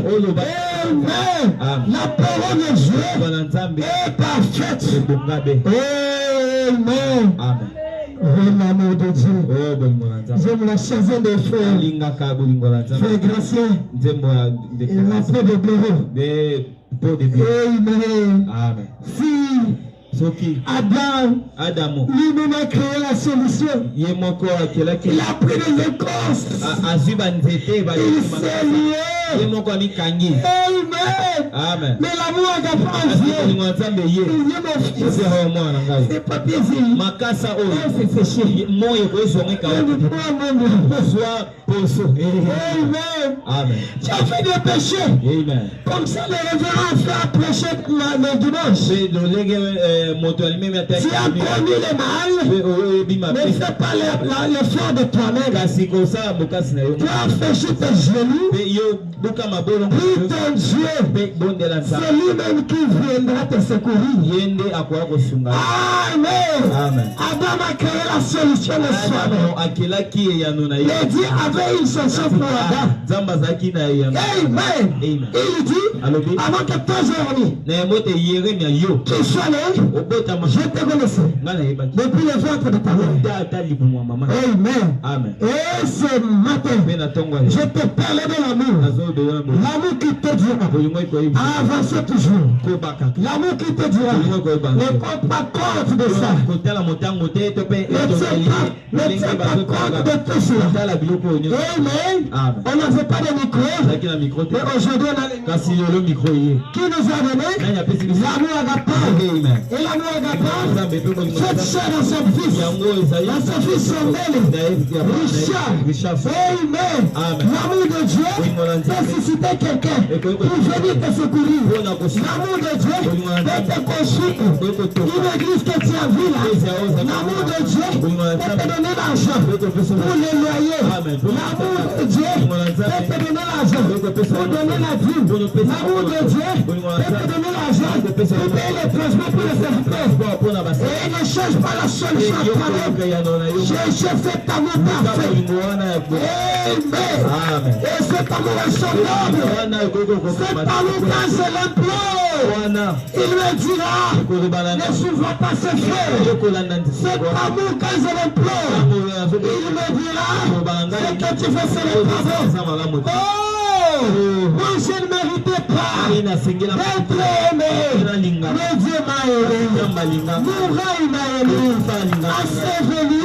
Amen. La parole de Dieu est parfaite. Amen. Oh l'amour de Dieu. J'aime la chanson des frères. Frère Gracien. Il m'a fait de blaireau. Amen. Si Adam lui-même a créé la solution, il a pris des écorces, il s'est lié. Amen. Mais l'amour agape vient. Il vient mon fils. C'est pas plaisir. C'est séché. Amen. Tu as fait des péchés. Amen. Comme ça, le révérend fait prêcher le dimanche. Tu as commis le mal. Ne fais pas l'effort de toi-même. Tu as fléchi tes genoux. Prie ton Dieu. C'est lui-même qui viendra te secourir. Amen. Adam a créé la solution le soir. Et Dieu avait une solution pour Adam. Amen. Il dit, avant que toi Jérémie, tu sois né, je te connaissais. Depuis le ventre de ta mère. Amen. Et ce matin, je te parlais de l'amour. L'amour qui te dira à avancer toujours. L'amour qui te dira ne compte pas compte de ça. Ne tiens pas compte de tout cela. Amen. On n'avait pas de micro, mais aujourd'hui on a le micro. Qui nous a donné l'amour agape. Et l'amour agape, cette chair dans son fils, dans son fils Richard. Amen. L'amour de Dieu susciter quelqu'un pour venir te secourir. L'amour de Dieu peut te construire une église que tu as vue là. L'amour de Dieu peut te donner l'argent pour les loyers. L'amour de Dieu peut te donner l'argent pour donner la vie. L'amour de Dieu peut te donner l'argent pour payer les transports pour les serviteurs. Et ne cherche pas la solution à toi-même. Cherche cet amour parfait. Amen. Et cet amour est son noble. Cet amour quand je l'implore, il me dira, ne souvent pas ses frères. Cet amour quand je l'implore, il me dira, ce que tu fais c'est le travail. Moi je ne méritais pas d'être aimé, mais Dieu m'a aimé, mourant il m'a aimé, enseveli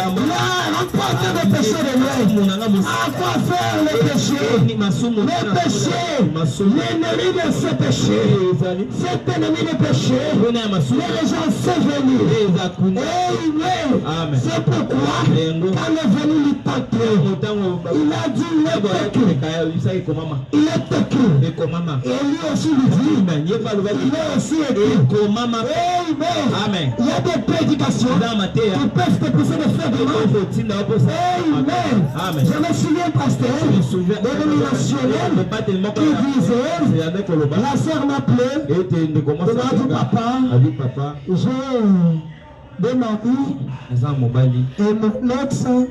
remporte le péché de l'homme. À quoi faire le péché? Le péché, l'ennemi de ce péché, cet ennemi de péché, les gens sont venus. Amen. C'est pourquoi, quand est venu l'hypocrite, il a dit il est écrit. Il est écrit. Et lui aussi lui dit, il est aussi écrit. Amen. Il y a des prédications qui peuvent te pousser de faire des mal. Amen. Je me souviens, pasteur, dénominationnel qui disait, la sœur m'appelait, elle m'a dit, papa, j'ai des maris et l'autre soeur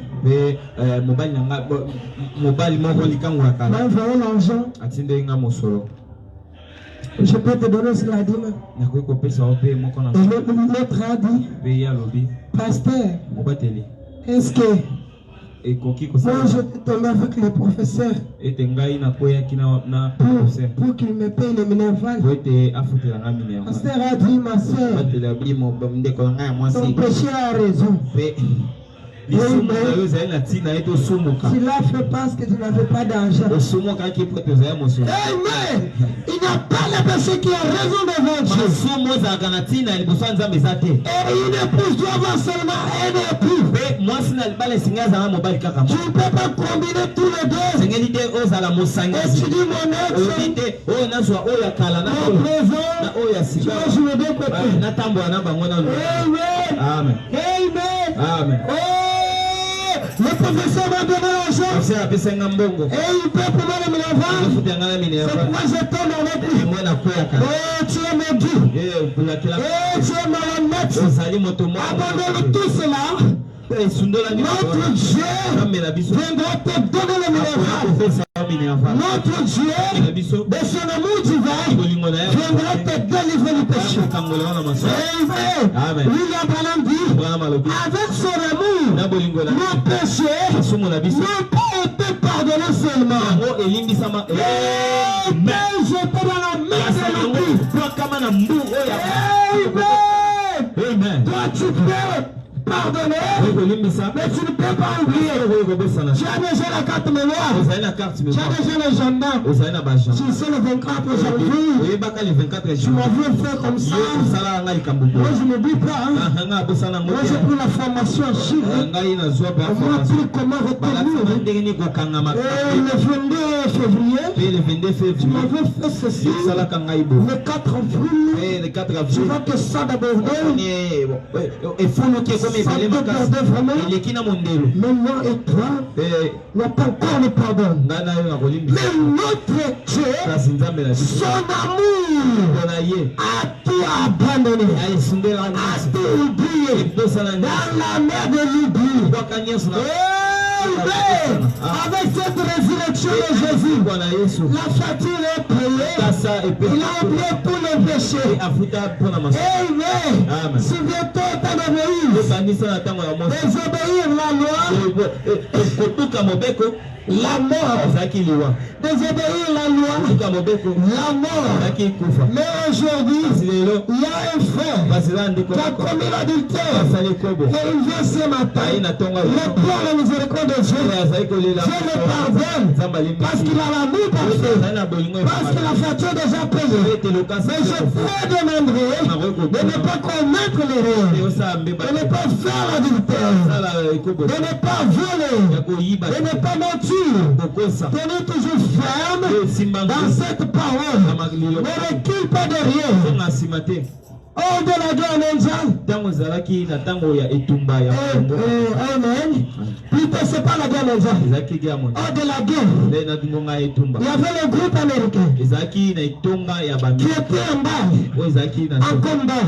m'a envoyé l'argent. Je peux te donner cela dit. Et l'autre a dit, pasteur, est-ce que moi je tombé avec le professeur pour qu'il me paye le minerval. Pasteur a dit, ma soeur, ton péché a raison. Tu l'as fait parce que tu n'avais pas d'argent. Amen. Il n'y a pas le péché qui a raison devant Dieu. Et une épouse doit avoir seulement un époux. Tu ne peux pas combiner tous les deux. Et tu dis mon ex, mon présent, tu vas jouer deux côtés. Amen. Amen. Le professeur m'a donné l'argent et il peut pour moi le minerval. C'est pourquoi je tombe avec lui. Oh, tu es maudit. Tu es malhonnête. Abandonne tout cela. Notre Dieu viendra te donner le minerval. Notre Dieu, de son amour divin, viendra te délivrer du péché. Amen. William Branham dit, avec son amour, nos péchés n'ont pas été pardonnés seulement. Mais j'étais dans la main de l'Église. Amen. Toi, tu peux pardonner, mais tu ne peux pas oublier. Tu as déjà la carte mémoire. Tu as déjà les gendarmes. Tu sais le 24 aujourd'hui. Tu m'as vu faire comme ça. Moi je n'oublie pas. Moi j'ai pris la formation en Chine. On m'a appris comment retenir. Et le 22 février, tu m'avais fait ceci. Le 4 avril, tu vois que ça d'abord. Mais moi et toi, n'a pas encore le pardon. Mais notre Dieu, son amour, a tout abandonné, a tout oublié dans la mer de l'oubli. Avec cette résurrection de Jésus, la facture est payée. Il a oublié tous les péchés. Amen. Souviens-toi désobéir la loi. La mort. Désobéir la loi. La mort. Mais aujourd'hui, il y a un frère qui a commis l'adultère. Et il vient ce matin. Le plan de miséricorde de Dieu. Dieu le pardonne. Parce qu'il a l'amour parfait. Parce qu'il a facture déjà payée. Mais je te demanderai de ne pas commettre l'erreur. De ne pas faire l'adultère. De ne pas voler. De ne pas mentir. Tenez toujours ferme dans cette parole. Ne recule pas derrière. Hors de la guerre mondiale. Amen. Plutôt c'est pas la guerre mondiale. Hors de la guerre, il y avait le groupe américain qui était en bas, en combat.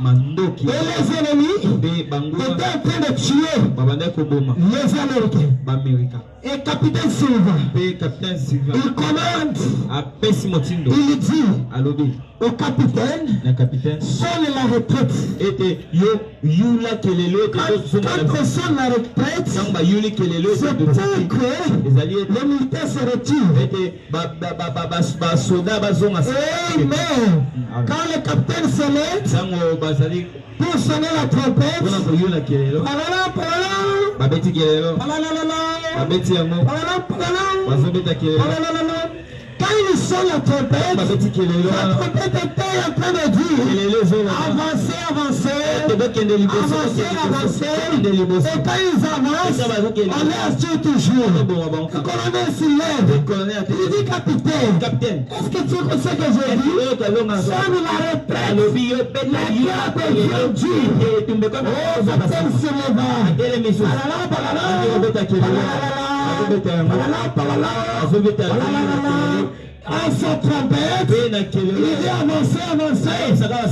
Et les ennemis étaient en train de tuer les Américains. Et capitaine Silva, il commande, il dit au capitaine, sonne la retraite. Quand on sonne la retraite, c'est pour que les militaires se retirent. Amen. Quand le capitaine se lève, pour sonner la trompette. Quand ils sonnent la trompette était en train de dire avancez. Et quand ils avancent, on les toujours. Le colonel se lève. Il dit capitaine, est-ce que tu sais ce que j'ai dit? Sonne la retraite. Capitaine se à sa trompette, il dit avancez. Quand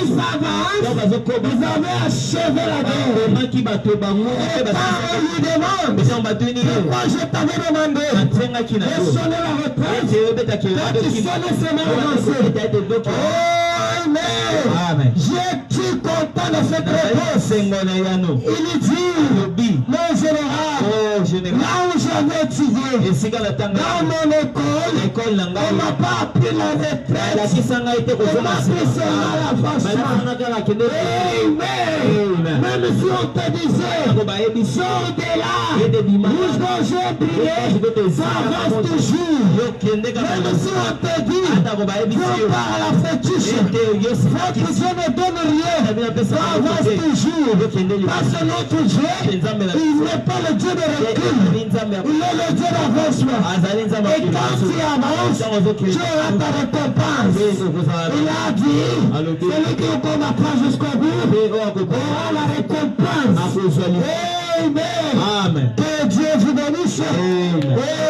ils avancent, ils avaient achevé la guerre. Et quand on lui demande, pourquoi je t'avais demandé de sonner la retraite, toi tu sonnais seulement avancer. Amen. Je suis content de cette réponse. Il dit, mon général, là où j'avais étudié, dans mon école, on ne m'a pas appris la retraite, on m'a appris seulement l'avancement. Même si on te disait, sors de là, rouge gorgé brillé, ça avance toujours. Même si on te dit, faut pas à la fétiche, votre Dieu ne donne rien, ça avance toujours. Parce que notre Dieu, il n'est pas le Dieu de recul, il est le Dieu d'avancement. Et quand tu avances, tu auras ta récompense. Il a dit, celui qui combattra jusqu'au bout aura la récompense. Amen. Que Dieu vous bénisse. Et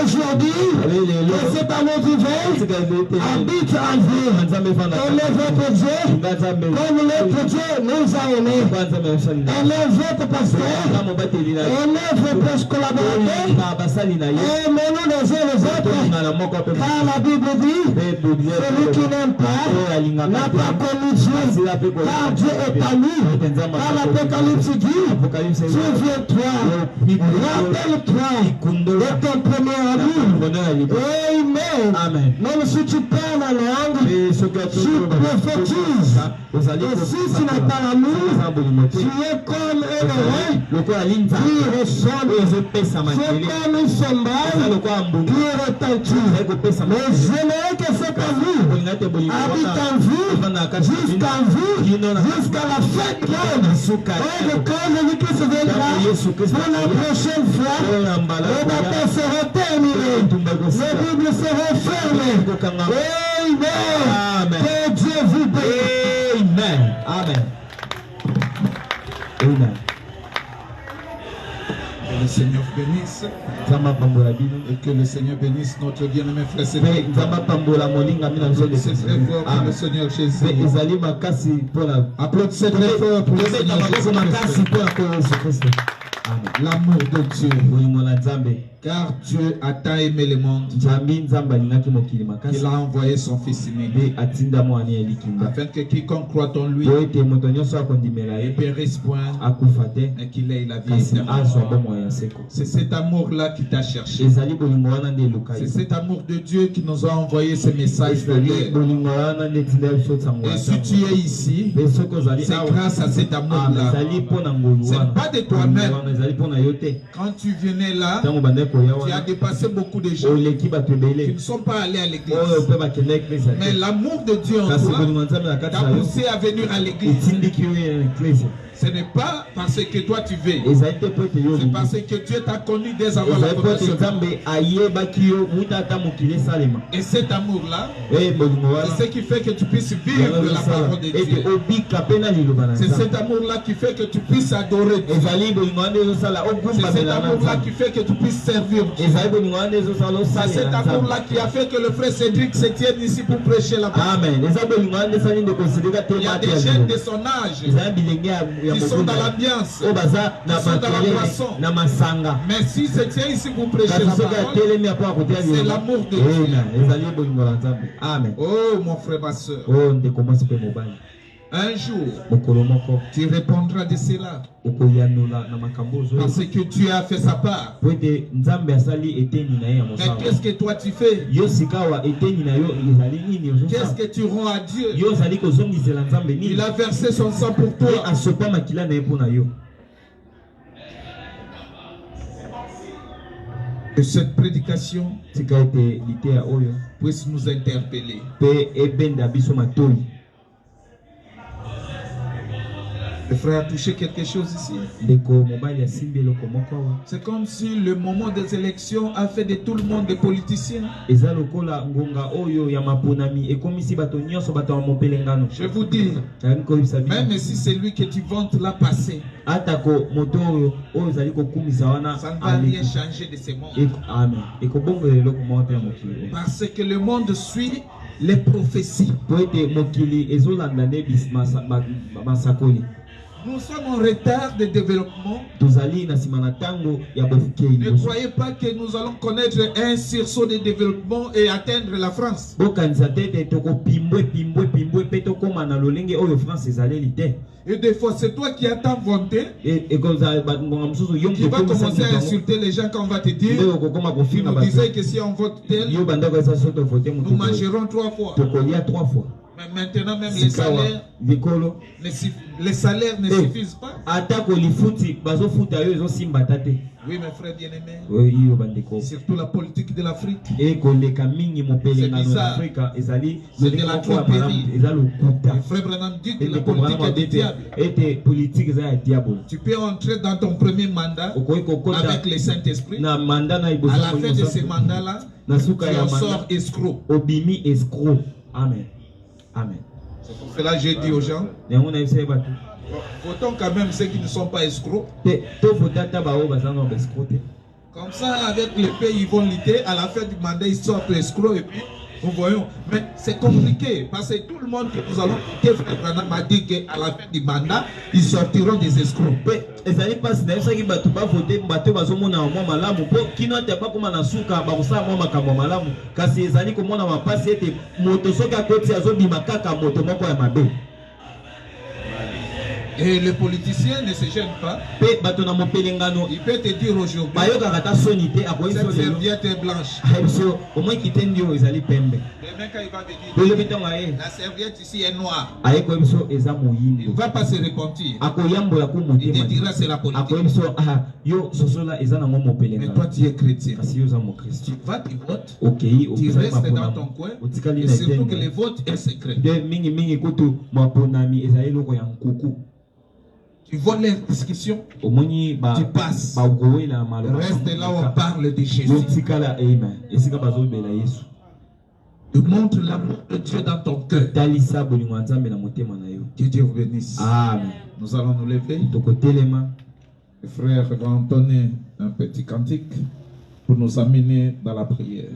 aujourd'hui, que cet amour divin habite en vous. Aimez votre Dieu comme notre Dieu nous a aimés. Aimez votre pasteur. Aimez vos proches collaborateurs. Aimez-nous les uns les autres. Car la Bible dit, celui qui n'aime pas n'a pas connu Dieu. Car Dieu est ami. Car l'Apocalypse dit, souviens-toi, rappelle-toi de ton premier amour. Amen. Même si tu parles la langue, tu prophétises. Et si tu n'as pas l'amour, tu es comme un roi qui ressemble. C'est comme une cymbale qui retentit. Mais j'aimerais que cet amour habite en vous, jusqu'à la fin de l'homme. Et quand le Christ viendra, pour la prochaine fois, les batailles seront terminées, les Bibles seront fermées. Amen. Que Dieu vous bénisse. Amen. Amen. Que le Seigneur bénisse et que le Seigneur bénisse notre bien-aimé frère Cédric. C'est très fort pour le Seigneur Jésus. Applaudissez très fort pour le Seigneur Jésus. L'amour de Dieu. Car Dieu a tant aimé le monde qu'il a envoyé son Fils unique afin que quiconque croit en lui ne périsse point et qu'il ait la vie éternelle. C'est cet amour-là qui t'a cherché. C'est cet amour de Dieu qui nous a envoyé ce message de guerre. Et si tu es ici, c'est grâce à cet amour-là. C'est pas de toi-même. Quand tu venais là, tu as dépassé beaucoup de gens qui ne sont pas allés à l'église. Mais l'amour de Dieu en toi t'a poussé à venir à l'église. Ce n'est pas parce que toi tu veux. C'est parce que Dieu t'a connu dès avant la fondation. Et cet amour-là, c'est ce qui fait que tu puisses vivre la parole de Dieu. C'est cet amour-là qui fait que tu puisses adorer Dieu. C'est cet amour-là qui fait que tu puisses servir Dieu. C'est cet amour-là qui a fait que le frère Cédric se tienne ici pour prêcher la parole. Il y a des jeunes de son âge qui sont dans l'ambiance, qui sont dans la boisson. Mais si se tient ici pour prêcher la parole, c'est l'amour de Dieu. Amen. Oh mon frère, ma soeur. Un jour, tu répondras de cela. Parce que Dieu a fait sa part. Mais qu'est-ce que toi tu fais? Qu'est-ce que tu rends à Dieu? Il a versé son sang pour toi. Que cette prédication puisse nous interpeller. Le frère a touché quelque chose ici. C'est comme si le moment des élections a fait de tout le monde des politiciens. Je vous dis, même si c'est lui que tu vantes là passé, ça ne va rien changer de ce monde. Parce que le monde suit les prophéties. Nous sommes en retard de développement. Ne croyez pas que nous allons connaître un sursaut de développement et atteindre la France. Et des fois, c'est toi qui as tant vanté. Tu vas commencer à insulter les gens quand on va te dire. Tu nous disais que si on vote tel, nous mangerons 3 fois. Mais maintenant, même les salaires ne suffisent pas. Oui, mes frères bien-aimés. Surtout la politique de l'Afrique. C'est bizarre. C'est de la tromperie. Le frère Branham dit que la politique est du diable. Tu peux entrer dans ton premier mandat avec le Saint-Esprit. À la fin de ce mandat-là, tu en sors escroc. Amen. Amen. C'est pour cela que j'ai dit aux gens, votons quand même ceux qui ne sont pas escrocs. Comme ça, avec les pays, ils vont lutter. À la fin du mandat, ils sortent escrocs et puis nous voyons. Mais c'est compliqué parce que tout le monde que nous allons lutter, frère Branham m'a dit qu'à la fin du mandat, ils sortiront des escrocs. Et le politicien ne se gêne pas. Il peut te dire aujourd'hui, cette serviette est blanche. Demain quand il va te dire, la serviette ici est noire, il ne va pas se repentir. Il te dira c'est la politique. Mais toi tu es chrétien. Tu vas, tu votes, tu restes dans ton coin. Et surtout que le vote est secret. Tu vois les discussions, tu passes. Reste là où on parle de Jésus. Tu montres l'amour de Dieu dans ton cœur. Que Dieu vous bénisse. Amen. Nous allons nous lever. Le frère va entonner un petit cantique pour nous amener dans la prière.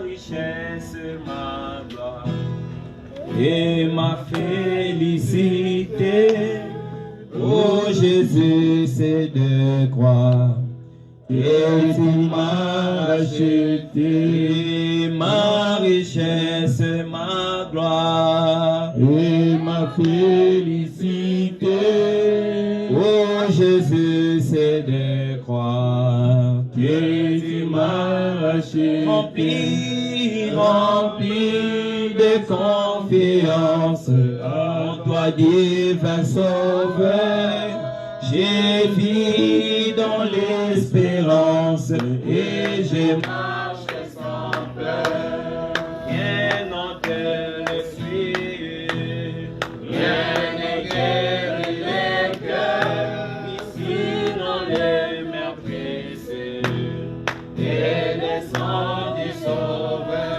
Richesse, ma gloire et ma félicité. Oh Jésus, c'est de croire que tu m'as racheté. Ma richesse, ma gloire et ma félicité. Oh Jésus, c'est de croire que tu m'as racheté. Rempli de confiance en toi, divin sauveur. J'ai vis dans l'espérance et j'ai marché sans peur. Rien n'en te le suit, rien n'est guéri les cœurs. Ici dans les mers pressées et les sangs du Sauveur.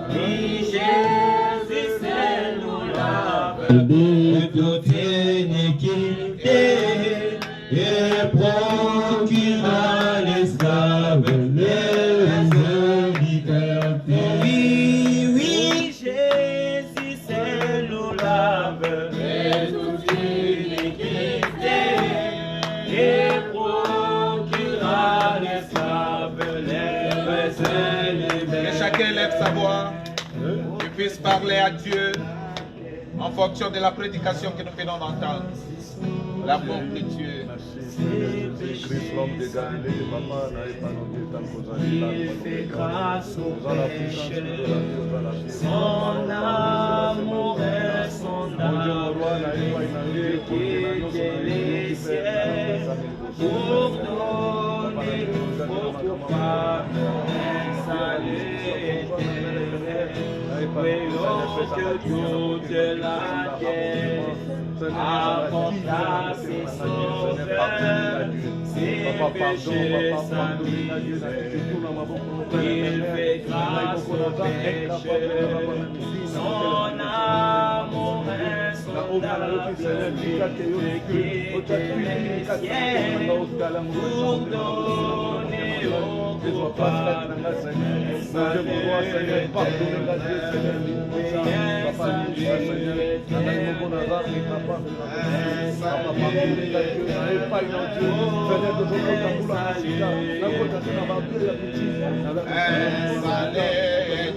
Dis Jésus, c'est nous la de toute iniquité et procura l'esclave les libertés. Oui, oui, Jésus, c'est nous lave de toute iniquité et procura l'esclave parler à Dieu en fonction de la prédication que nous venons d'entendre. L'amour de Dieu. Christ, l'homme de Galilée, papa, n'avait pas noté ta causalité. Grâce au péché, son amour et son âme, les ciels, pour donner aux coupables un salut éternel. Voyons que toute la terre apporta ses sauveurs, ses péchés s'annulent. Il fait grâce au pécheur, son amour insondable, les ciels, pour donner aux coupables un salut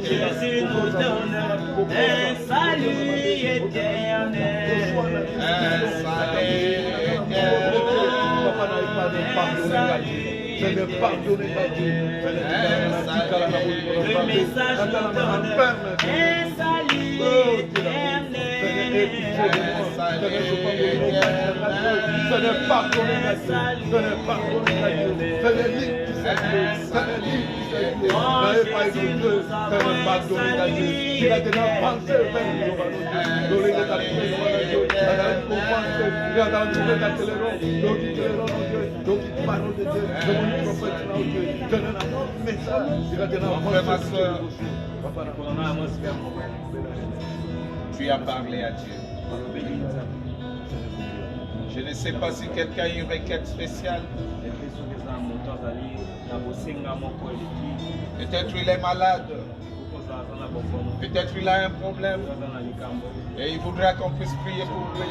Jésus nous donne un salut éternel. Le message nous donne un salut éternel. Tu as parlé à Dieu. Je ne sais pas si quelqu'un a une requête spéciale. Peut-être il est malade. Peut-être il a un problème. Et il voudra qu'on puisse prier pour lui.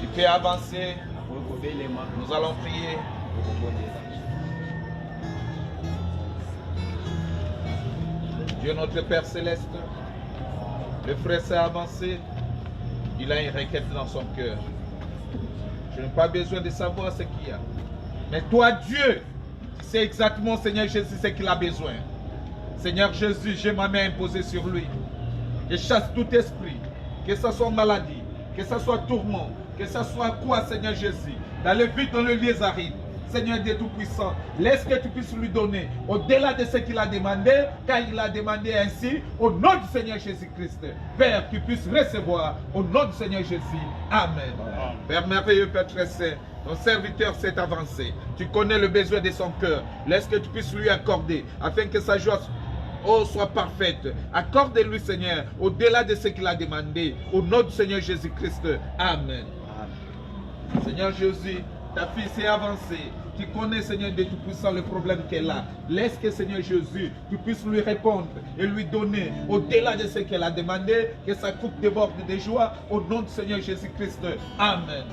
Il peut avancer. Nous allons prier. Dieu notre Père Céleste, le frère s'est avancé. Il a une requête dans son cœur. Je n'ai pas besoin de savoir ce qu'il y a. Mais toi, Dieu, tu sais exactement, Seigneur Jésus, ce qu'il a besoin. Seigneur Jésus, j'ai ma main imposée sur lui. Je chasse tout esprit, que ce soit maladie, que ce soit tourment, que ce soit quoi, Seigneur Jésus, d'aller vite dans le lieu aride. Seigneur Dieu Tout-Puissant, laisse que tu puisses lui donner au-delà de ce qu'il a demandé, car il a demandé ainsi, au nom du Seigneur Jésus-Christ. Père, tu puisses recevoir au nom du Seigneur Jésus. Amen. Père merveilleux, Père très saint, ton serviteur s'est avancé. Tu connais le besoin de son cœur. Laisse que tu puisses lui accorder, afin que sa joie soit parfaite. Accorde-lui, Seigneur, au-delà de ce qu'il a demandé, au nom du Seigneur Jésus-Christ. Amen. Seigneur Jésus, ta fille s'est avancée. Tu connais, Seigneur Dieu Tout-Puissant, le problème qu'elle a. Laisse que, Seigneur Jésus, tu puisses lui répondre et lui donner, au-delà de ce qu'elle a demandé, que sa coupe déborde de joie, au nom du Seigneur Jésus-Christ. Amen.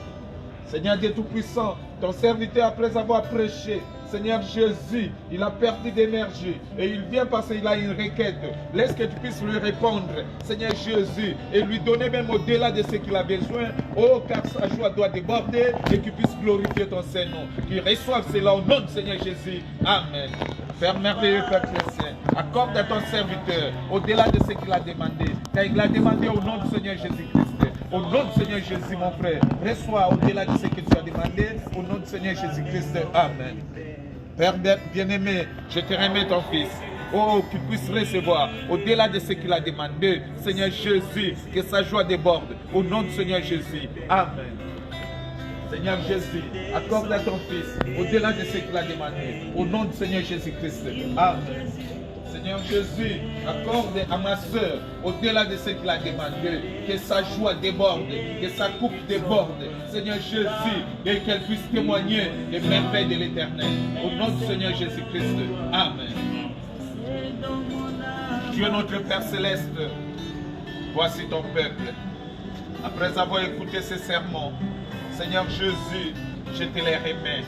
Seigneur Dieu Tout-Puissant, ton serviteur, après avoir prêché, Seigneur Jésus, il a perdu d'énergie et il vient parce qu'il a une requête. Laisse que tu puisses lui répondre, Seigneur Jésus, et lui donner même au-delà de ce qu'il a besoin. Oh, car sa joie doit déborder et qu'il puisse glorifier ton Saint-Nom. Qu'il reçoive cela au nom de Seigneur Jésus. Amen. Père merveilleux, Père chrétien, accorde à ton serviteur au-delà de ce qu'il a demandé, car il a demandé au nom du Seigneur Jésus-Christ. Au nom du Seigneur Jésus, mon frère, reçois au-delà de ce que tu as demandé, au nom du Seigneur Jésus-Christ. Amen. Père bien-aimé, je te remets ton fils. Oh, qu'il puisse recevoir au-delà de ce qu'il a demandé, Seigneur Jésus, que sa joie déborde. Au nom du Seigneur Jésus. Amen. Seigneur Jésus, accorde à ton fils au-delà de ce qu'il a demandé. Au nom du Seigneur Jésus-Christ. Amen. Seigneur Jésus, accorde à ma soeur, au-delà de ce qu'il a demandé, que sa joie déborde, que sa coupe déborde. Seigneur Jésus, et qu'elle puisse témoigner les merveilles de l'Éternel. Au nom du Seigneur Jésus-Christ. Amen. Dieu notre Père Céleste, voici ton peuple. Après avoir écouté ces sermons, Seigneur Jésus, je te les remets.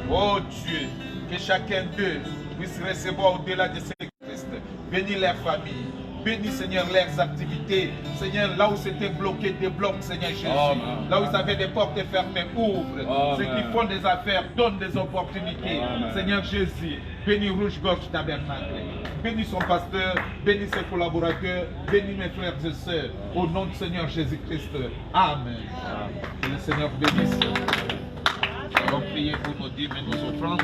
Oh Dieu, que chacun d'eux puisse recevoir au-delà de ce Christ. Bénis leur famille, Bénis, Seigneur, leurs activités. Seigneur, là où c'était bloqué, débloque, Seigneur Jésus. Là où ils avaient des portes fermées, ouvre. Ceux qui font des affaires, donne des opportunités. Seigneur Jésus, bénis Rouge-Gorge Tabernacle. Bénis son pasteur, bénis ses collaborateurs, bénis mes frères et sœurs. Au nom du Seigneur Jésus-Christ. Amen. Que le Seigneur bénisse. Nous allons prier pour nos dîmes et nos offrandes.